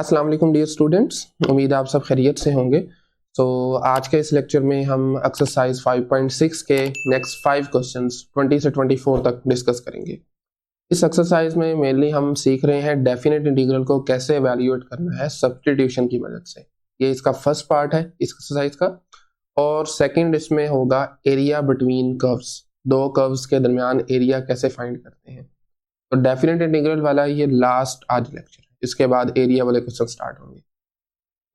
अस्सलाम वालेकुम dear students, उम्मीद है आप सब खैरियत से होंगे। तो आज के इस लेक्चर में हम एक्सरसाइज 5.6 के नेक्स्ट 5 क्वेश्चंस 20 से 24 तक डिस्कस करेंगे। इस एक्सरसाइज में मेनली हम सीख रहे हैं डेफिनेट इंटीग्रल को कैसे एवेल्यूएट करना है सब्स्टिट्यूशन की मदद से। ये इसका फर्स्ट पार्ट है इस एक्सरसाइज का। और सेकंड इसमें होगा एरिया बिटवीन कर्व्स, दो कर्व्स के दरमियान एरिया कैसे फाइंड करते हैं। तो डेफिनेट इंटीग्रल वाला ये लास्ट आज लेक्चर है, इसके बाद एरिया वाले क्वेश्चन स्टार्ट होंगे।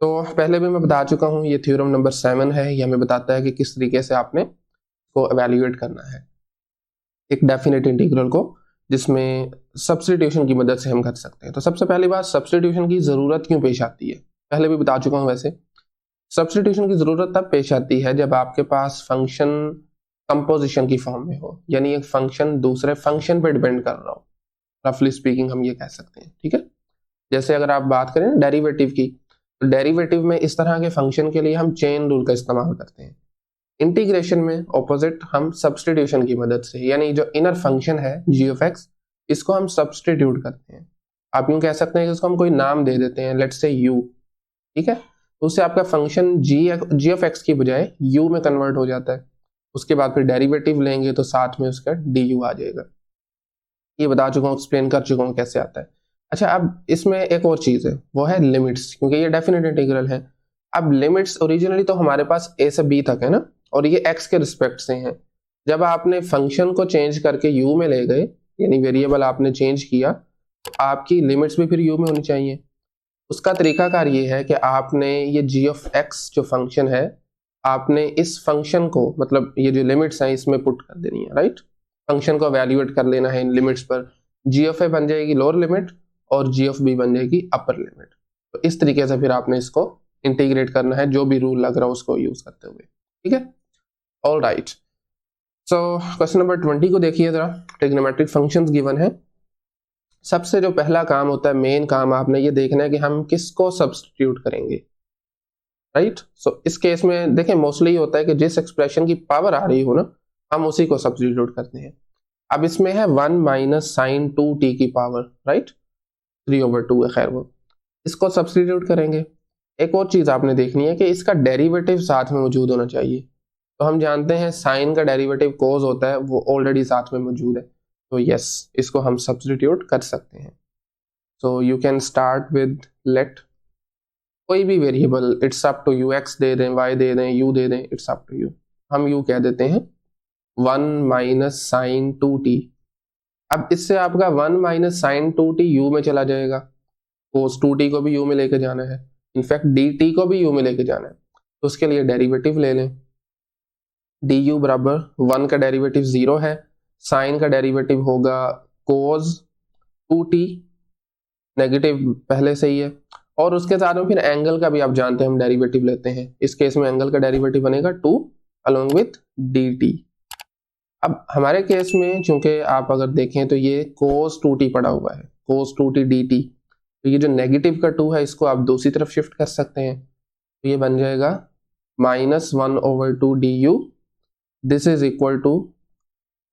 तो पहले भी मैं बता चुका हूँ, ये थ्योरम नंबर 7 है। ये हमें बताता है कि किस तरीके से आपने को एवेल्यूएट करना है एक डेफिनेट इंटीग्रल को, जिसमें सब्स्टिट्यूशन की मदद से हम कर सकते हैं। तो सबसे पहली बात, सब्स्टिट्यूशन की जरूरत क्यों पेश आती है, पहले भी बता चुका हूँ। वैसे सब्स्टिट्यूशन की जरूरत तब पेश आती है जब आपके पास फंक्शन कंपोजिशन की फॉर्म में हो, यानी एक फंक्शन दूसरे फंक्शन पर डिपेंड कर रहा हो। रफली स्पीकिंग हम ये कह सकते हैं, ठीक है। जैसे अगर आप बात करें ना डेरिवेटिव की, तो डेरिवेटिव में इस तरह के फंक्शन के लिए हम चेन रूल का इस्तेमाल करते हैं। इंटीग्रेशन में ऑपोजिट हम सब्स्टिट्यूशन की मदद से, यानी जो इनर फंक्शन है जी ऑफ एक्स, इसको हम सब्स्टिट्यूट करते हैं। आप यूं कह सकते हैं कि इसको हम कोई नाम दे देते हैं, लेट्स से यू, ठीक है। तो उससे आपका फंक्शन जी ऑफ एक्स की बजाय यू में कन्वर्ट हो जाता है। उसके बाद फिर डेरिवेटिव लेंगे तो साथ में उसका डी यू आ जाएगा। ये बता चुका हूँ, एक्सप्लेन कर चुका हूँ कैसे आता है। अच्छा, अब इसमें एक और चीज है, वो है लिमिट्स, क्योंकि ये डेफिनेट इंटीग्रल है। अब लिमिट्स ओरिजिनली तो हमारे पास ए से बी तक है ना, और ये एक्स के रिस्पेक्ट से हैं। जब आपने फंक्शन को चेंज करके यू में ले गए, यानी वेरिएबल आपने चेंज किया, तो आपकी लिमिट्स भी फिर यू में होनी चाहिए। उसका तरीकाकार ये है कि आपने ये जी ऑफ एक्स जो फंक्शन है, आपने इस फंक्शन को, मतलब ये जो लिमिट्स हैं इसमें पुट कर देनी है, राइट। फंक्शन को वैल्यूएट कर लेना है इन लिमिट्स पर। जी ऑफ ए बन जाएगी लोअर लिमिट और जी ऑफ बी बन जाएगी अपर लिमिट। तो इस तरीके से फिर आपने इसको इंटीग्रेट करना है, जो भी रूल लग रहा है उसको यूज करते हुए, ठीक है। All right, so question number 20 को देखिए जरा। ट्रिग्नोमेट्रिक फंक्शंस गिवन है। सबसे जो पहला काम होता है, मेन काम, आपने ये देखना है कि हम किसको सब्स्टिट्यूट करेंगे, राइट। सो इस केस में देखें, मोस्टली होता है कि जिस एक्सप्रेशन की पावर आ रही हो ना, हम उसी को सब्स्टिट्यूट करते हैं। अब इसमें है 1 माइनस साइन 2t की पावर, राइट, 3/2 है। खैर, वो इसको सब्स्टिट्यूट करेंगे। एक और चीज आपने देखनी है कि इसका डेरिवेटिव साथ में मौजूद होना चाहिए। तो हम जानते हैं साइन का डेरिवेटिव कोस होता है, वो ऑलरेडी साथ में मौजूद है। तो यस, इसको हम सब्स्टिट्यूट कर सकते हैं। So you can start with let कोई भी variable, it's up to you, x दे दें, वाई दे दें, यू दे दें, इट्स अप टू यू। हम यू कह देते हैं 1 माइनस साइन 2t। अब इससे आपका 1 माइनस साइन 2t यू में चला जाएगा, कोस 2t को भी यू में लेके जाना है, इनफैक्ट dt को भी यू में लेके जाना है। तो उसके लिए डेरिवेटिव ले लें। du बराबर 1 का डेरिवेटिव 0 है, साइन का डेरिवेटिव होगा कोस 2t, नेगेटिव पहले से ही है। और उसके साथ में फिर एंगल का भी आप जानते हैं हम डेरिवेटिव लेते हैं। इस केस में एंगल का डेरिवेटिव बनेगा 2 अलोंग विथ dt। अब हमारे केस में चूंकि आप अगर देखें तो ये cos 2t पड़ा हुआ है, cos 2t dt। तो ये जो नेगेटिव का 2 है, इसको आप दूसरी तरफ शिफ्ट कर सकते हैं। तो ये बन जाएगा -1/2 du, this is equal to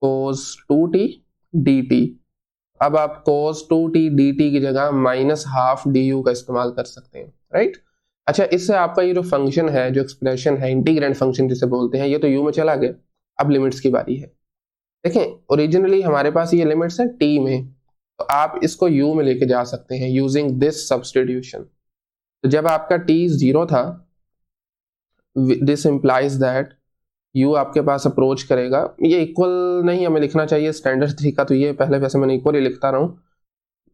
cos 2t dt। अब आप cos 2t dt की जगह -12 du का इस्तेमाल कर सकते हैं, राइट। अच्छा, इससे आपका ये जो फंक्शन है, जो एक्सप्रेशन है, इंटीग्रेंड फंक्शन जिसे बोलते हैं, ये तो u में चला गया। अब लिमिट्स की बारी है। देखें, ओरिजिनली हमारे पास ये लिमिट्स है t में, तो आप इसको u में लेके जा सकते हैं यूजिंग दिस सब्स्टिट्यूशन। तो जब आपका t 0 था, दिस इंप्लाइज दैट u आपके पास अप्रोच करेगा। ये इक्वल नहीं हमें लिखना चाहिए, स्टैंडर्ड तरीका तो ये, पहले वैसे मैंने इक्वल ही लिखता रहा हूँ,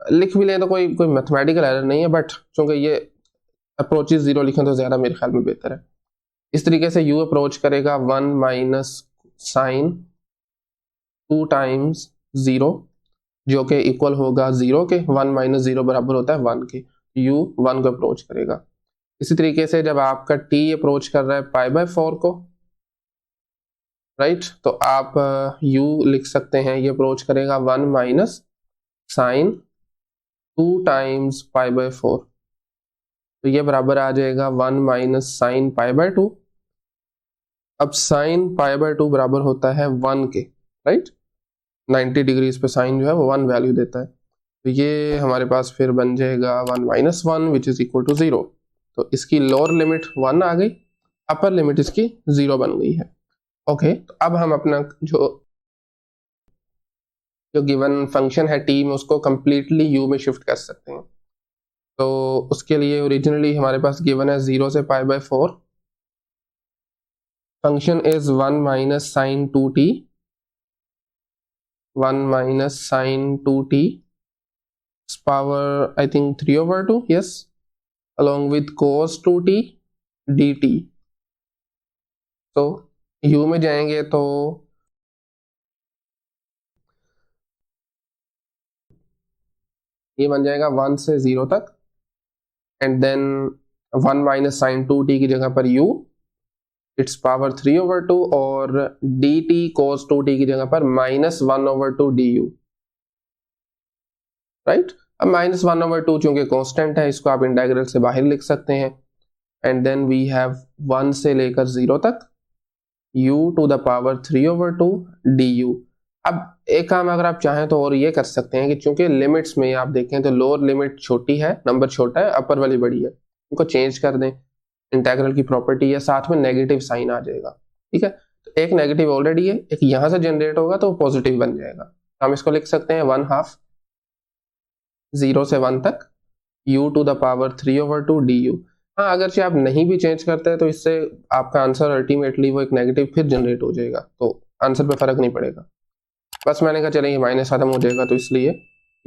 लिख भी ले तो कोई मैथमेटिकल एरर नहीं है, बट चूंकि ये अप्रोचेस 0 लिखें तो ज्यादा मेरे ख्याल में बेहतर है। इस तरीके से u अप्रोच करेगा 1 माइनस साइन 2 टाइम्स 0, जो कि इक्वल होगा 0 के। 1 माइनस 0 बराबर होता है 1 के। u 1 को अप्रोच करेगा। इसी तरीके से जब आपका t अप्रोच कर रहा है π/4 को, राइट, तो आप u लिख सकते हैं, ये अप्रोच करेगा 1 माइनस साइन 2 टाइम्स π/4। तो ये बराबर आ जाएगा 1 माइनस साइन π/2। अब साइन π/2 बराबर होता है 1 के, राइट। 90 डिग्रीज पे साइन जो है वो 1 वैल्यू देता है। तो तो ये हमारे पास फिर बन जाएगा 1 minus 1 which is equal to 0। तो इसकी लोअर लिमिट 1 आ गई, अपर लिमिट इसकी 0 बन गई है। ओके, तो अब हम अपना जो गिवन फंक्शन है टी में उसको कंप्लीटली यू में शिफ्ट कर सकते हैं। तो उसके लिए ओरिजिनली हमारे पास गिवन है 0 से pi by 4, function is 1 minus sine 2t, 1 minus sine 2t power I think 3/2, yes, along with cos 2t dt। तो u में जाएंगे तो ये बन जाएगा 1 से 0 तक, and then 1 minus sine 2t की जगह पर u, इट्स पावर 3/2, और dt cos 2t की जगह पर -1/2 du, राइट। अब -1/2 चूंकि कांस्टेंट है, इसको आप इंटीग्रल से बाहर लिख सकते हैं, एंड देन वी हैव 1 से लेकर 0 तक u to the power 3/2 du। अब एक काम अगर आप चाहें तो और ये कर सकते हैं कि चूंकि लिमिट्स में आप देखें तो लोअर लिमिट छोटी है, नंबर छोटा है, अपर वाली बड़ी है, उनको चेंज कर दें। इंटीग्रल की प्रॉपर्टी है, साथ में नेगेटिव साइन आ जाएगा, ठीक है। तो एक नेगेटिव ऑलरेडी है, एक यहां से जनरेट होगा तो पॉजिटिव बन जाएगा। तो हम इसको लिख सकते हैं 1/2 0 से 1 तक u to the power 3/2 du। हाँ, अगर से आप नहीं भी चेंज करते हैं तो इससे आपका आंसर अल्टीमेटली वो एक नेगेटिव फिर जनरेट हो जाएगा, तो आंसर पे फर्क नहीं पड़ेगा। बस मैंने कहा चलेंगे माइनस खत्म हो जाएगा, तो इसलिए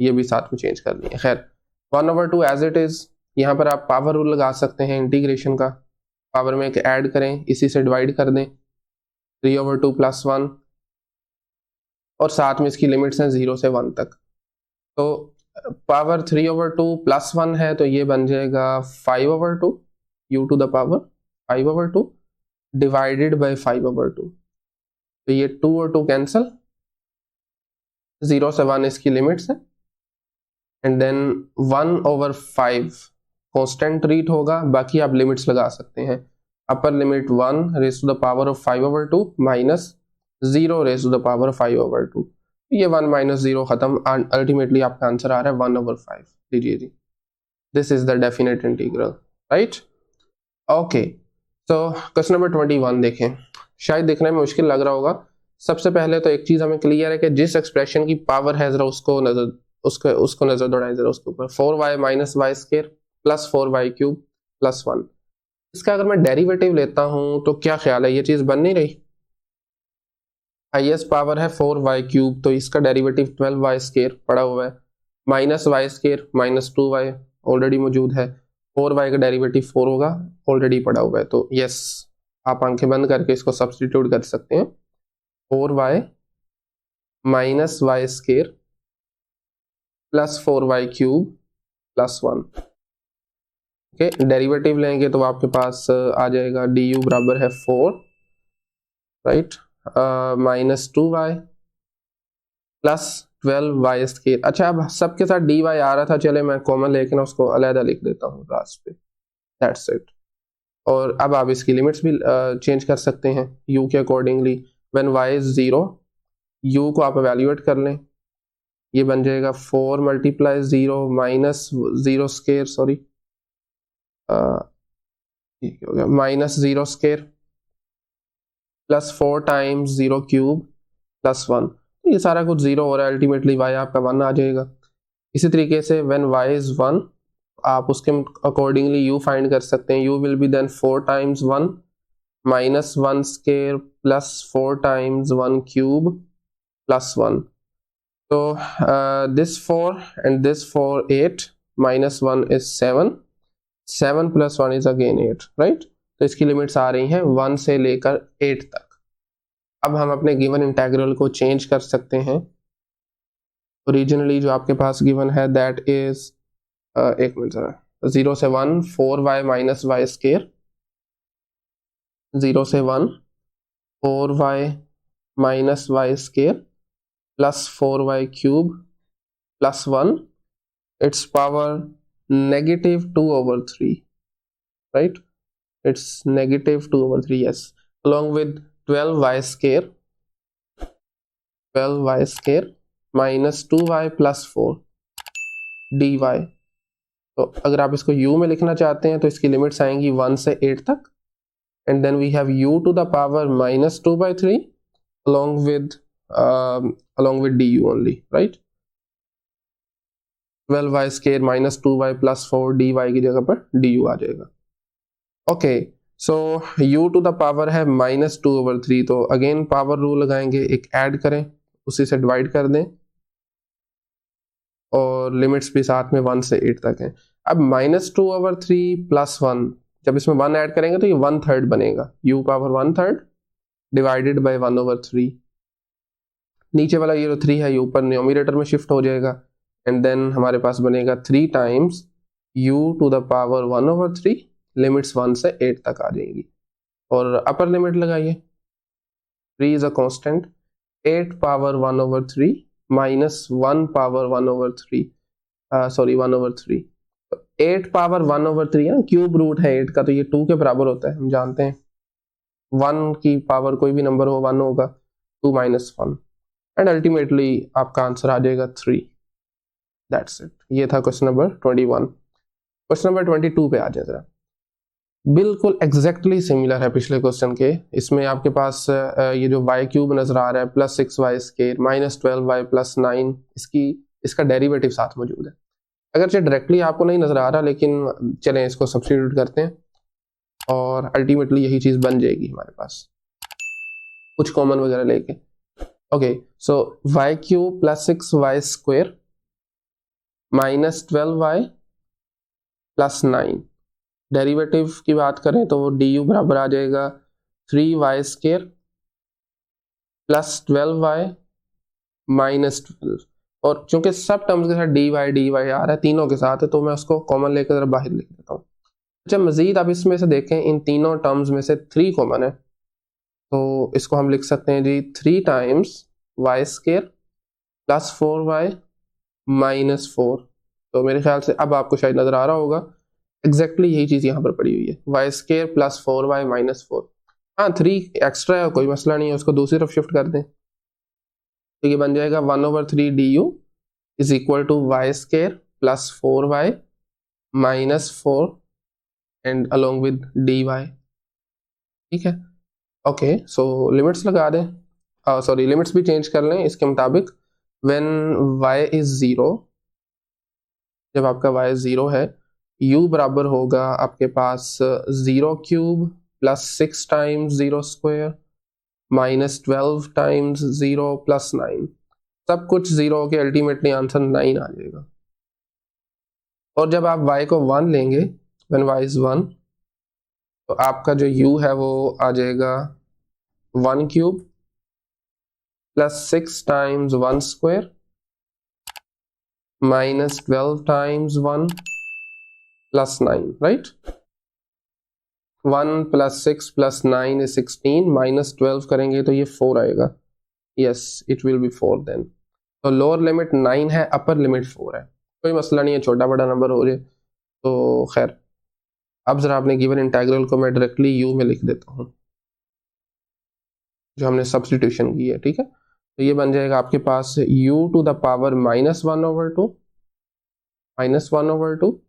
ये भी साथ में चेंज कर दिए। खैर 1/2 एज इट इज। यहाँ पर आप पावर रूल लगा सकते हैं इंटीग्रेशन का, पावर में एक ऐड करें, इसी से डिवाइड कर दें 3/2 + 1, और साथ में इसकी लिमिट्स हैं 0 से 1 तक। तो पावर 3/2 + 1 है, तो ये बन जाएगा 5/2 u to the power 5/2 divided by 5/2। तो ये 2 और 2 कैंसल, 0 से 1 इसकी लिमिट्स है, एंड देन 1/5 कांस्टेंट ट्रीट होगा, बाकी आप लिमिट्स लगा सकते हैं। Upper limit 1 raise to the power of 5/2 minus 0 raise to the power of 5/2। ये 1 माइनस 0 खत्म, अल्टीमेटली आपका आंसर आ रहा है 1/5। लीजिए जी, this is the definite integral, right. Okay, तो क्वेश्चन नंबर 21 देखें, शायद देखने में मुश्किल लग रहा होगा। सबसे पहले तो एक चीज हमें क्लियर है कि जिस एक्सप्रेशन की पावर है जरा उसको नजर दौड़ाएं जरा उसके ऊपर। 4y minus y square plus 4y cube plus 1, इसका अगर मैं डेरिवेटिव लेता हूं तो क्या ख्याल है, ये चीज बन नहीं रही। हाईएस्ट पावर है 4y क्यूब, तो इसका डेरिवेटिव 12y स्क्वायर पड़ा हुआ है, minus y square minus 2y already मौजूद है, 4y का डेरिवेटिव 4 होगा, ऑलरेडी पड़ा हुआ है। तो यस, आप आंखें बंद करके इसको सब्स्टिट्यूट कर सकते हैं, 4y minus y square plus 4y cube plus 1। Okay, derivative लेंगे तो आपके पास आ जाएगा du बराबर है 4, right, minus 2y plus 12y square. अच्छा, अब सबके साथ dy आ रहा था, चले मैं कॉमन लेके ना उसको अलग लिख देता हूँ लास्ट पे, दैट्स इट। और अब आप इसकी लिमिट्स भी चेंज कर सकते हैं u के accordingly. When y is 0, u को आप एवेल्युएट कर लें, ये बन जाएगा 4 × 0 माइनस 0 स्क्वायर, सॉरी हो गया minus 0 square plus 4 times 0 cube plus 1। तो ये सारा कुछ 0 हो रहा है, अल्टीमेटली y आपका 1 आ जाएगा। इसी तरीके से व्हेन y इज 1, आप उसके अकॉर्डिंगली u फाइंड कर सकते हैं। u will be then 4 times 1 minus 1 square plus 4 times 1 cube plus 1। तो this 4 and this 4 8 minus 1 is 7, 7 + 1 is again 8, right. तो इसकी लिमिट्स आ रही हैं 1 से लेकर 8 तक। अब हम अपने गिवन इंटीग्रल को चेंज कर सकते हैं। ओरिजिनली जो आपके पास गिवन है दैट इज एक मिनट जरा, 0 से 1 4y माइनस वाई स्क्वायर, 0 से 1 4y minus y square plus 4y cube plus 1, its power -2/3, right, it's -2/3, yes, along with 12y square minus 2y plus 4, dy। तो अगर आप इसको u में लिखना चाहते हैं तो इसकी लिमिट्स आएंगी 1 से 8 तक, and then we have u to the power -2/3 along with du only, right? 12y square -2y plus 4 dy की जगह पर du आ जाएगा। Okay, so u to the power है -2/3, तो अगेन पावर रूल लगाएंगे, एक ऐड करें, उसी से डिवाइड कर दें, और लिमिट्स भी साथ में 1 से 8 तक हैं। अब -2/3 प्लस 1, जब इसमें 1 ऐड करेंगे तो ये 1/3 बनेगा, u पावर 1/3 डिवाइडेड बाय 1/3। नीचे वाला ये जो 3 है ये ऊपर न्यूमरेटर में शिफ्ट हो जाएगा, एंड देन हमारे पास बनेगा 3 times u to the power 1/3, limits 1 से 8 तक आ जाएंगी। और अपर लिमिट लगाइए, 3 is a constant, 8 power 1/3 minus 1 power 1/3, sorry 1/3, 8 power 1/3 है, क्यूब रूट है 8 का, तो ये 2 के बराबर होता है, हम जानते हैं 1 की पावर कोई भी नंबर हो 1 होगा, 2 माइनस 1, एंड अल्टीमेटली आपका आंसर आ जाएगा 3। That's it. ये था क्वेश्चन नंबर 21। क्वेश्चन नंबर 22 पे आ जाए जरा। बिल्कुल एग्जैक्टली सिमिलर है पिछले क्वेश्चन के। इसमें आपके पास ये जो y क्यूब नजर आ रहा है +6y स्क्वायर -12y + 9, इसका डेरिवेटिव साथ मौजूद है। अगरचे डायरेक्टली आपको नहीं नजर आ रहा, लेकिन चलें इसको सब्स्टिट्यूट करते हैं और अल्टीमेटली यही चीज बन जाएगी हमारे पास, कुछ कॉमन वगैरह लेके। ओके, सो y cube +6y square -12y + 9, derivative की बात करें तो du बराबर आ जाएगा 3y स्क्वायर +12y -12, और चूंकि सब टर्म्स के साथ dy आ रहा है तीनों के साथ है, तो मैं उसको कॉमन लेकर जरा बाहर लिख देता हूँ। अच्छा, मजीद आप इसमें से देखें, इन तीनों टर्म्स में से 3 कॉमन है, तो इसको हम लिख सकते हैं जी 3 टाइम्स y स्क्वायर +4y -4। तो मेरे ख्याल से अब आपको शायद नजर आ रहा होगा, एग्जैक्टली यही चीज यहाँ पर पड़ी हुई है, y स्क्वायर +4y -4। हाँ, 3 एक्स्ट्रा है, कोई मसला नहीं है, उसको दूसरी तरफ शिफ्ट कर दें, तो ये बन जाएगा 1/3 du is equal to y square +4y -4 and along with dy। ठीक है, ओके, सो लिमिट्स लगा दें, सॉरी लिमिट्स भी चेंज कर लें इसके मुताबिक। व्हेन y इज 0, जब आपका y 0 है, u बराबर होगा आपके पास 0 क्यूब +6 टाइम्स 0 स्क्वायर -12 टाइम्स 0 + 9, सब कुछ 0 के अल्टीमेटली आंसर 9 आ जाएगा। और जब आप y को 1 लेंगे, व्हेन y इज 1, तो आपका जो u है वो आ जाएगा 1 cube +6 times 1 square -12 times 1 + 9, right? 1 + 6 + 9 is 16, -12 करेंगे तो ये 4 आएगा। Yes, it will be 4 then. तो लोअर लिमिट 9 है, अपर लिमिट 4 है, कोई मसला नहीं है, छोटा बड़ा नंबर हो जाए तो खैर। अब जरा आपने गिवन इंटीग्रल को मैं डायरेक्टली u में लिख देता हूँ, जो हमने सब्स्टिट्यूशन की है, ठीक है। तो ये बन जाएगा आपके पास u टू द पावर -1/2,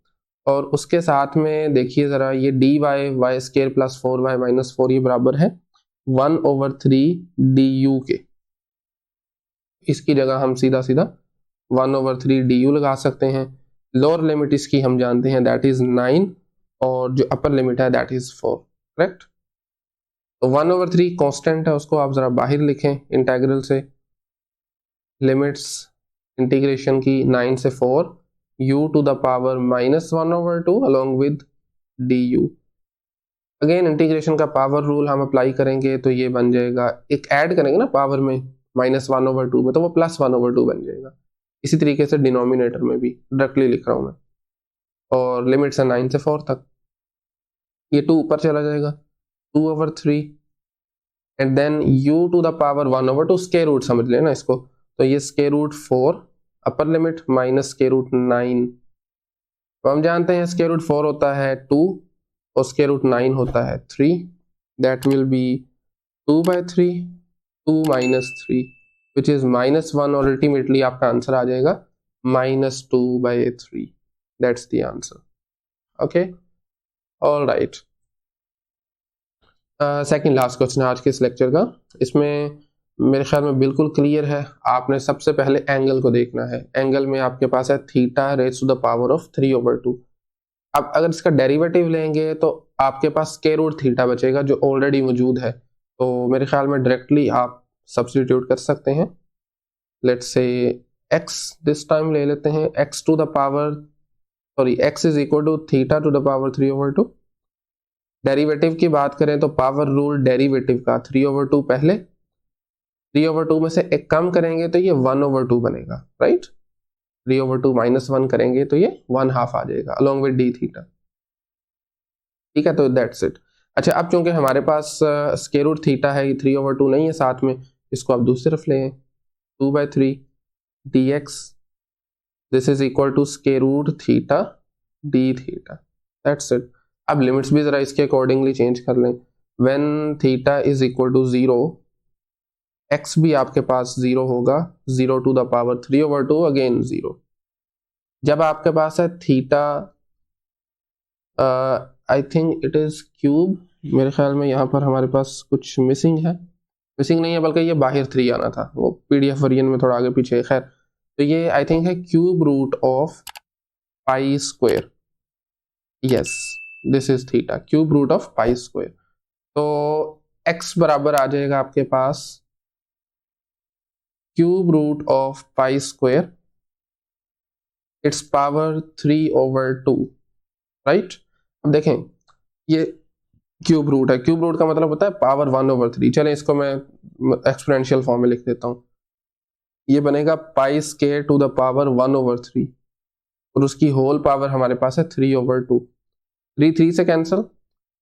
और उसके साथ में देखिए ज़रा, ये dy y स्क्वायर +4y -4 ये बराबर है 1/3 du के। इसकी जगह हम सीधा 1/3 du लगा सकते हैं। लोअर लिमिट इसकी हम जानते हैं, दैट इज 9, और जो अपर लिमिट है दैट इज 4, करेक्ट। तो 1/3 कांस्टेंट है, उसको आप ज़रा बाहर लिखें इंटीग्रल से। लिमिट्स इंटीग्रेशन की 9 से 4, u to the power -1/2 along with du। Again integration का पावर रूल हम अप्लाई करेंगे, तो ये बन जाएगा, एक ऐड करेंगे ना पावर में -1/2 में, तो वो +1/2 बन जाएगा। इसी तरीके से डिनोमिनेटर में भी डायरेक्टली लिख रहा हूं मैं, और लिमिट्स है 9 से 4 तक, ये 2 ऊपर चला जाएगा 2/3, and then u to the power 1/2 square root समझ लेना इसको, तो ये square root 4 upper limit minus square root 9। तो हम जानते हैं स्क्वायर रूट 4 होता है 2 और स्क्वायर रूट 9 होता है 3, that will B 2/3, 2 - 3 which is -1, और अल्टीमेटली आपका आंसर आ जाएगा -2/3. That's the answer. Okay, all right. Second last question है आज के इस लेक्चर का। इसमें मेरे ख्याल में बिल्कुल क्लियर है। आपने सबसे पहले एंगल को देखना है। एंगल में आपके पास है theta raise to the power of 3/2। अब अगर इसका डेरिवेटिव लेंगे तो आपके पास स्क्वायर रूट थीटा बचेगा जो ऑलरेडी मौजूद है। तो मेरे ख्याल में डायरेक्टली आप सब्स्टिट्यूट कर सकते हैं। Let's say x this time ले लेते हैं, x to the power x is equal to theta to the power 3/2। Derivative की बात करें तो पावर रूल डेरिवेटिव का 3/2 पहले, 3/2 में से एक कम करेंगे तो ये 1/2 बनेगा, राइट। 3/2 -1 करेंगे तो ये 1/2 आ जाएगा अलॉन्ग विद डी थीटा। ठीक है, तो दैट्स इट। अच्छा, अब चूंकि हमारे पास स्क्वायर रूट थीटा है, 3/2 नहीं है साथ में, इसको आप दूसरी तरफ ले 2/3 dx this is equal to square root theta d theta. That's it. अब लिमिट्स भी जरा इसके अकॉर्डिंगली चेंज कर लें। When theta is equal to 0, x भी आपके पास 0 होगा, 0 टू द पावर 3/2 अगेन 0। जब आपके पास है theta, I think it is cube, मेरे ख्याल में यहाँ पर हमारे पास कुछ मिसिंग है। मिसिंग नहीं है बल्कि ये बाहर 3 आना था, वो पीडीएफ वर्जन में थोड़ा आगे पीछे है। खैर, तो ये आई थिंक है cube root of pi square. Yes, this is theta, cube root of pi square. तो x बराबर आ जाएगा आपके पास cube root of pi square, it's power 3/2, right. अब देखें, ये क्यूब रूट है, क्यूब रूट का मतलब होता है पावर 1/3। चलें इसको मैं एक्सपोनेंशियल फॉर्म में लिख देता हूं। ये बनेगा pi square to the power 1/3 और उसकी होल पावर हमारे पास है 3/2। 3 से कैंसिल,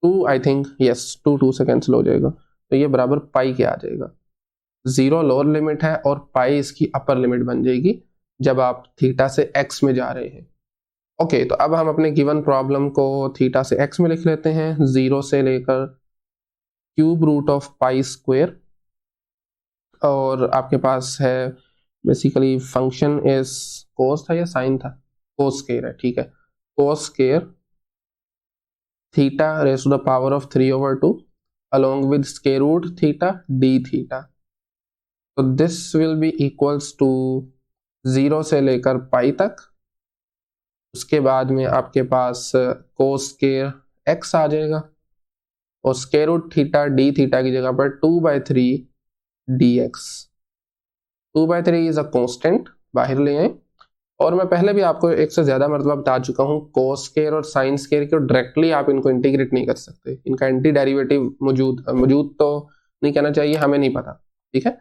2 आई थिंक, यस 2 से कैंसिल हो जाएगा। तो ये बराबर पाई के आ जाएगा। 0 लोअर लिमिट है और पाई इसकी अपर लिमिट बन जाएगी जब आप थीटा से x में जा रहे हैं। ओके, तो अब हम अपने गिवन प्रॉब्लम को थीटा से x में लिख लेते हैं, 0 से लेकर cube root of pi square, और आपके पास है बेसिकली फंक्शन इज कोस था या साइन था, कोस स्क्वायर है, ठीक है, cos square theta raise to the power of 3/2 along with square root theta d theta। तो this will be equals to 0 से लेकर पाई तक। उसके बाद में आपके पास कोस स्क्वायर x आ जाएगा और square root theta d theta की जगह पर 2/3 dx। 2/3 इज अ कांस्टेंट, बाहर ले आए। और मैं पहले भी आपको एक से ज्यादा मरतबा बता चुका हूँ, कोस स्क्वायर और साइन स्क्वायर को डायरेक्टली आप इनको इंटीग्रेट नहीं कर सकते, इनका एंटी डेरिवेटिव मौजूद तो नहीं कहना चाहिए, हमें नहीं पता, ठीक है।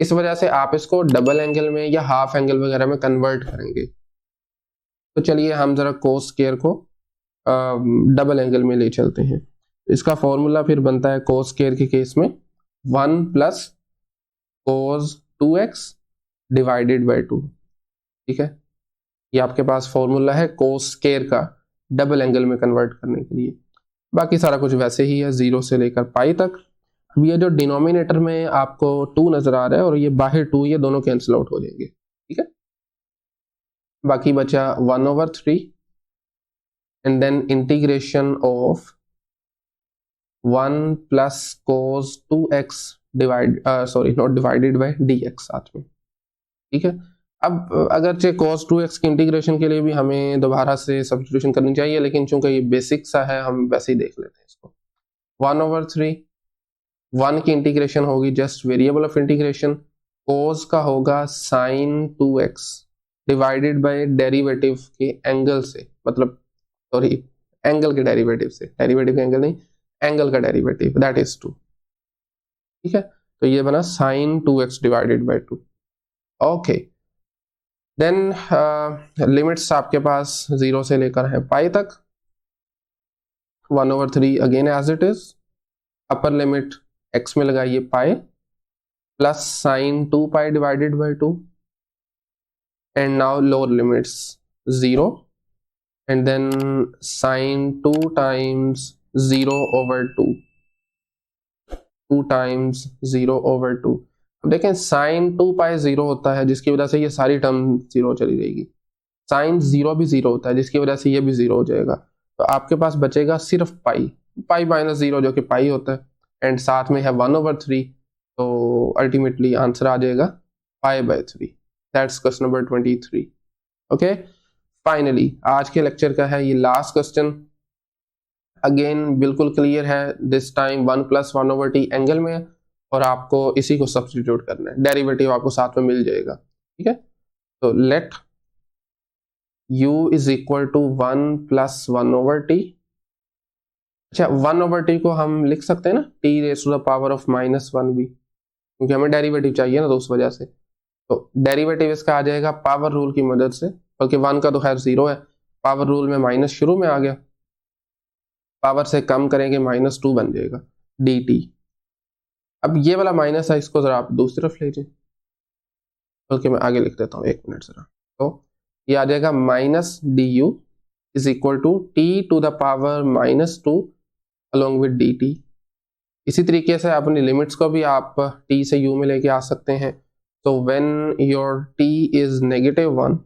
इस वजह से आप इसको डबल एंगल में या हाफ एंगल वगैरह में कन्वर्ट करेंगे। तो चलिए हम जरा कोस स्क्वायर को डबल एंगल में ले चलते हैं। इसका फॉर्मूला फिर बनता है कोस स्क्वायर के केस में 1 plus cos 2x divided by 2, ठीक है। ये आपके पास फॉर्मूला है कोस स्क्वायर का डबल एंगल में कन्वर्ट करने के लिए। बाकी सारा कुछ वैसे ही है 0 से लेकर पाई तक। अब ये जो डिनोमिनेटर में आपको 2 नजर आ रहा है और ये बाहर 2, ये दोनों कैंसिल आउट हो जाएंगे, ठीक है। बाकी बचा 1/3 and then integration of 1 plus cos 2x not divided by dx साथ में, ठीक है। अब अगरचे cos 2x की इंटीग्रेशन के लिए भी हमें दोबारा से सब्स्टिट्यूशन करनी चाहिए, लेकिन चूंकि ये बेसिक सा है हम वैसे ही देख लेते हैं इसको। 1/3, 1 की इंटीग्रेशन होगी just variable of integration, cos का होगा sin 2x divided by derivative के एंगल से, मतलब सॉरी एंगल के डेरिवेटिव से, डेरिवेटिव के एंगल नहीं, एंगल का डेरिवेटिव, दैट इज 2, ठीक है। तो ये बना sin 2x divided by 2। Okay, then limits आपके पास 0 से लेकर है पाई तक। 1/3 again as it is, upper limit x में लगाइए pi plus sin 2 pi divided by 2 and now lower limits 0 and then sin 2 times 0/2, 2 times 0/2। देखें sin 2 पाई 0 होता है जिसकी वजह से ये सारी टर्म 0 चली जाएगी, साइन 0 भी 0 होता है, जिसकी वजह से ये भी 0 हो जाएगा। तो आपके पास बचेगा सिर्फ पाई, पाई माइनस 0 जो कि पाई होता है, एंड साथ में है 1/3। तो अल्टीमेटली आंसर आ जाएगा π/3। That's question number 23। Okay, finally आज के लेक्चर का है ये लास्ट क्वेश्चन। अगेन बिल्कुल क्लियर है, दिस टाइम 1 + 1/t एंगल में है और आपको इसी को सब्स्टिट्यूट करना है, डेरिवेटिव आपको साथ में मिल जाएगा। ठीक है, तो let u is equal to 1 + 1/t। अच्छा, 1/t को हम लिख सकते हैं ना t⁻⁻⁻1 भी, क्योंकि हमें डेरिवेटिव चाहिए ना, तो उस वजह से। तो डेरिवेटिव इसका आ जाएगा पावर रूल की मदद से, बल्कि 1 का तो खैर 0 है, पावर रूल में माइनस शुरू में आ गया, पावर से कम करेंगे -2 बन जाएगा dt। अब ये वाला माइनस है, इसको जरा आप दूसरी तरफ ले जाइए, बल्कि मैं आगे लिख देता हूँ, 1 मिनट जरा। तो ये आ जाएगा -du is equal to t⁻⁻2 along with dt। इसी तरीके से अपनी लिमिट्स को भी आप t से u में लेके आ सकते हैं। तो when your t is -1,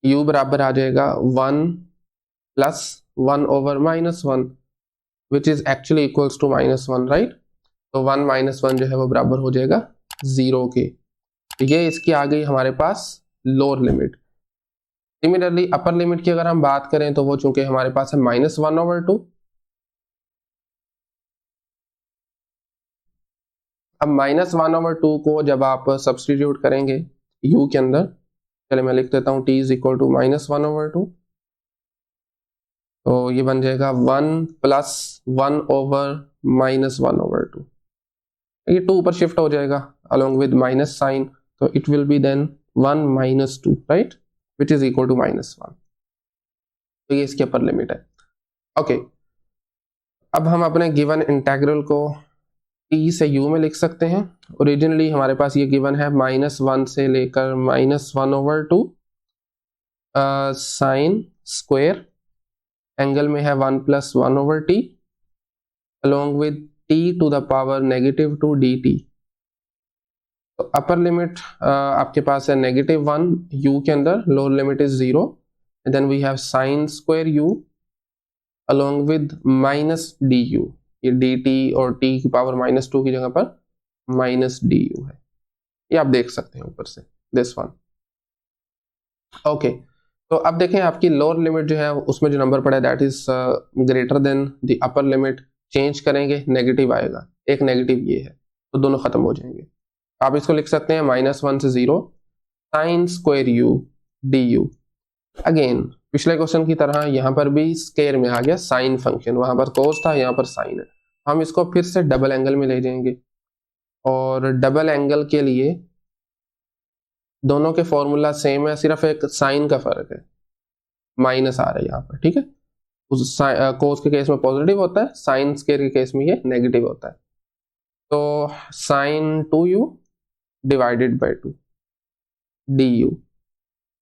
u बराबर आ जाएगा 1 + 1/-1 which is actually equals to -1, right. तो 1 - 1 जो है वो बराबर हो जाएगा 0 के। तो ये इसकी आ गई हमारे पास lower limit. Similarly upper limit की अगर हम बात करें तो वो चूंकि हमारे पास है -1/2। अब -1/2 को जब आप सब्स्टिट्यूट करेंगे u के अंदर, चले मैं लिख देता हूँ t इज इक्वल टू -1/2। तो ये बन जाएगा 1 + 1/-1/2। ये 2 ऊपर शिफ्ट हो जाएगा अलॉन्ग विद माइनस साइन, तो it will be then 1 - 2, right, which is equal to -1। तो ये इसकी अपर लिमिट है। ओके, अब हम अपने गिवन इंटेग्रल को t से u में लिख सकते हैं। ओरिजिनली हमारे पास ये गिवन है -1 से लेकर -1/2 साइन स्क्वायर, एंगल में है 1 + 1/t along with t⁻⁻2 dt। तो अपर लिमिट आपके पास है -1 u के अंदर, lower limit is 0, and then we have sine square u along with -du। ये dt और t की पावर -2 की जगह पर -du है, ये आप देख सकते हैं ऊपर से, दिस वन। ओके, तो अब देखें आपकी लोअर लिमिट जो है उसमें जो नंबर पड़ा है that is greater than the upper limit. Change करेंगे नेगेटिव आएगा, एक नेगेटिव ये है, तो दोनों खत्म हो जाएंगे। आप इसको लिख सकते हैं -1 से 0 sign square u du। Again पिछले क्वेश्चन की तरह यहाँ पर भी स्क्वायर में आ गया साइन फंक्शन, वहां पर कोस था, यहाँ पर साइन है। हम इसको फिर से डबल एंगल में ले जाएंगे, और डबल एंगल के लिए दोनों के फॉर्मूला सेम है, सिर्फ एक साइन का फर्क है, माइनस आ रहा है यहाँ पर। ठीक है, उस कोस के केस में पॉजिटिव होता है, साइन स्क्वायर के केस में ये नेगेटिव होता है। तो sine 2u divided by 2 du।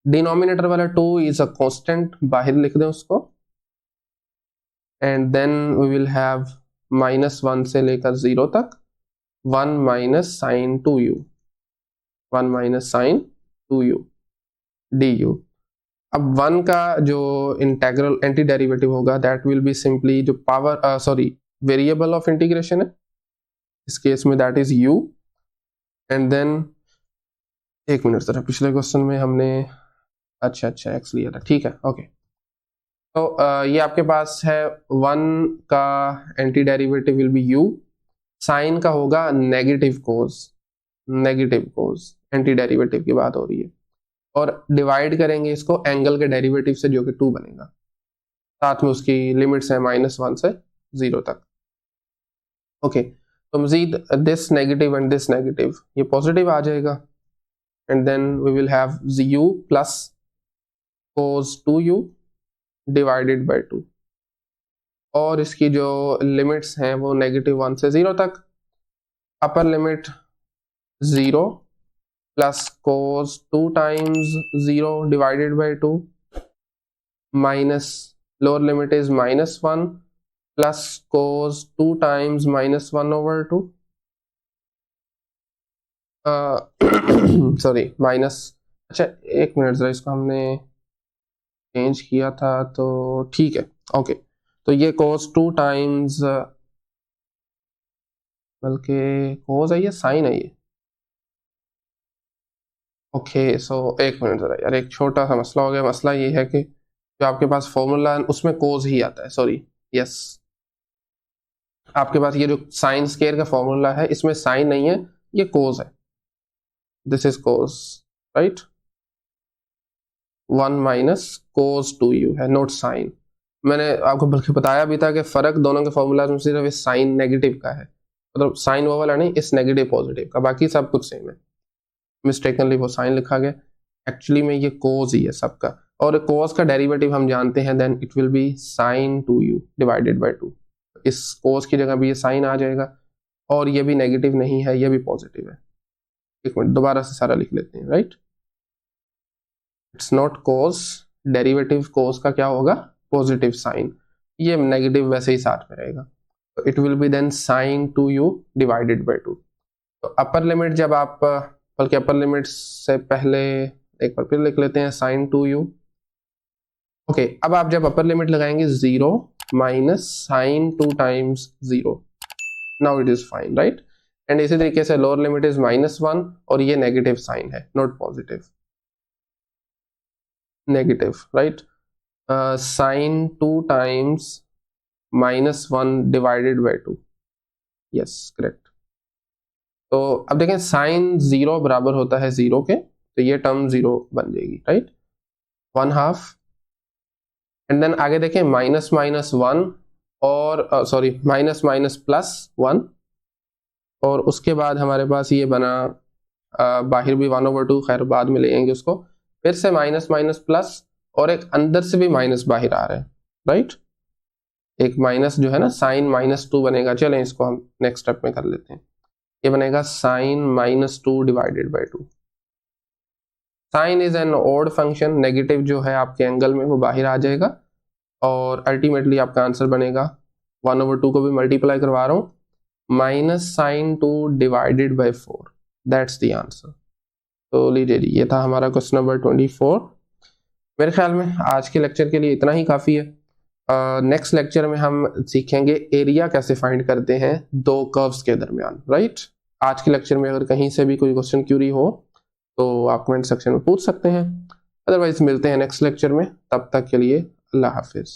Denominator वाला 2 इज अ कांस्टेंट, बाहर लिख दें उसको, and then we will have -1 से लेकर 0 तक 1 - sin 2u, 1 - sin 2u du। अब 1 का जो इंटेग्रल एंटी डेरिवेटिव होगा दैट विल बी सिंपली जो power sorry variable of integration है, इस केस में that is u, and then 1 minute जरा, पिछले क्वेश्चन में हमने अच्छा x लिया था, ठीक है, ओके। तो ये आपके पास है 1 का anti derivative will be u, sine का होगा नेगेटिव कोस, एंटी डेरिवेटिव की बात हो रही है, और डिवाइड करेंगे इसको एंगल के डेरिवेटिव से जो कि 2 बनेगा, साथ में उसकी लिमिट्स है -1 से 0 तक। ओके, तो मजीद this negative and this negative ये पॉजिटिव आ जाएगा, and then we will have u plus cos 2u divided by 2, और इसकी जो लिमिट्स हैं वो -1 से 0 तक। Upper limit 0 plus cos 2 times 0 divided by 2 minus lower limit is -1 plus cos 2 times -1/2 sorry अच्छा एक मिनट ज़रा, इसको हमने चेंज किया था तो ठीक है, ओके। तो ये cos 2 टाइम्स, बल्कि cos है ये साइन है ये, ओके। सो एक मिनट ज़रा यार, एक छोटा सा मसला हो गया। मसला ये है कि जो आपके पास फॉर्मूला है उसमें cos ही आता है, सॉरी, यस। आपके पास ये जो साइन स्केयर का फॉर्मूला है इसमें साइन नहीं है, ये cos है। This is cos, right. 1 minus cos 2u है, नोट साइन। मैंने आपको बल्कि बताया भी था कि फर्क दोनों के फॉर्मूला में सिर्फ इस साइन नेगेटिव का है, मतलब साइन वो वाला नहीं, इस नेगेटिव पॉजिटिव का, बाकी सब कुछ सेम है। मिस्टेकनली वो साइन लिखा गया, एक्चुअली में ये cos ही है सबका। और cos का डेरिवेटिव हम जानते हैं, then it will be sin 2u divided by 2। इस cos की जगह भी ये साइन आ जाएगा, और ये भी नेगेटिव नहीं है, ये भी पॉजिटिव है। एक मिनट दोबारा से सारा लिख लेते हैं, right. It's not cos, derivative cos का क्या होगा, पॉजिटिव साइन, ये नेगेटिव वैसे ही साथ में रहेगा। तो it will be then sin 2u divided by 2। तो अपर लिमिट जब आप, बल्कि अपर लिमिट से पहले एक बार फिर लिख लेते हैं sin 2u। ओके, अब आप जब अपर लिमिट लगाएंगे 0 minus sin 2 times 0, now it is fine, right. And इसी तरीके से लोअर लिमिट इज -1, और ये नेगेटिव साइन है, not positive, negative, right. sin 2 times -1 divided by 2, yes correct. तो अब देखें साइन 0 बराबर होता है 0 के, तो ये टर्म 0 बन जाएगी, राइट, 1/2। एंड देन आगे देखें माइनस माइनस 1, और सॉरी माइनस माइनस प्लस 1, और उसके बाद हमारे पास ये बना बाहर भी 1/2, खैर बाद में ले आएंगे उसको। फिर से माइनस माइनस प्लस, और एक अंदर से भी माइनस बाहर आ रहा है, राइट। एक माइनस जो है ना, साइन -2 बनेगा। चलें इसको हम नेक्स्ट स्टेप में कर लेते हैं। ये बनेगा sine -2 divided by 2। Sine is an odd function, negative जो है आपके एंगल में वो बाहर आ जाएगा, और अल्टीमेटली आपका आंसर बनेगा 1/2 को भी मल्टीप्लाई करवा रहा हूं, -sin2 divided by 4, that's the answer. तो लीजिए जी, ये था हमारा क्वेश्चन नंबर 24। मेरे ख्याल में आज के लेक्चर के लिए इतना ही काफ़ी है। नेक्स्ट लेक्चर में हम सीखेंगे एरिया कैसे फाइंड करते हैं दो कर्व्स के दरमियान, राइट। आज के लेक्चर में अगर कहीं से भी कोई क्वेश्चन क्यूरी हो तो आप कमेंट सेक्शन में पूछ सकते हैं, अदरवाइज मिलते हैं नेक्स्ट लेक्चर में। तब तक के लिए अल्लाह हाफिज।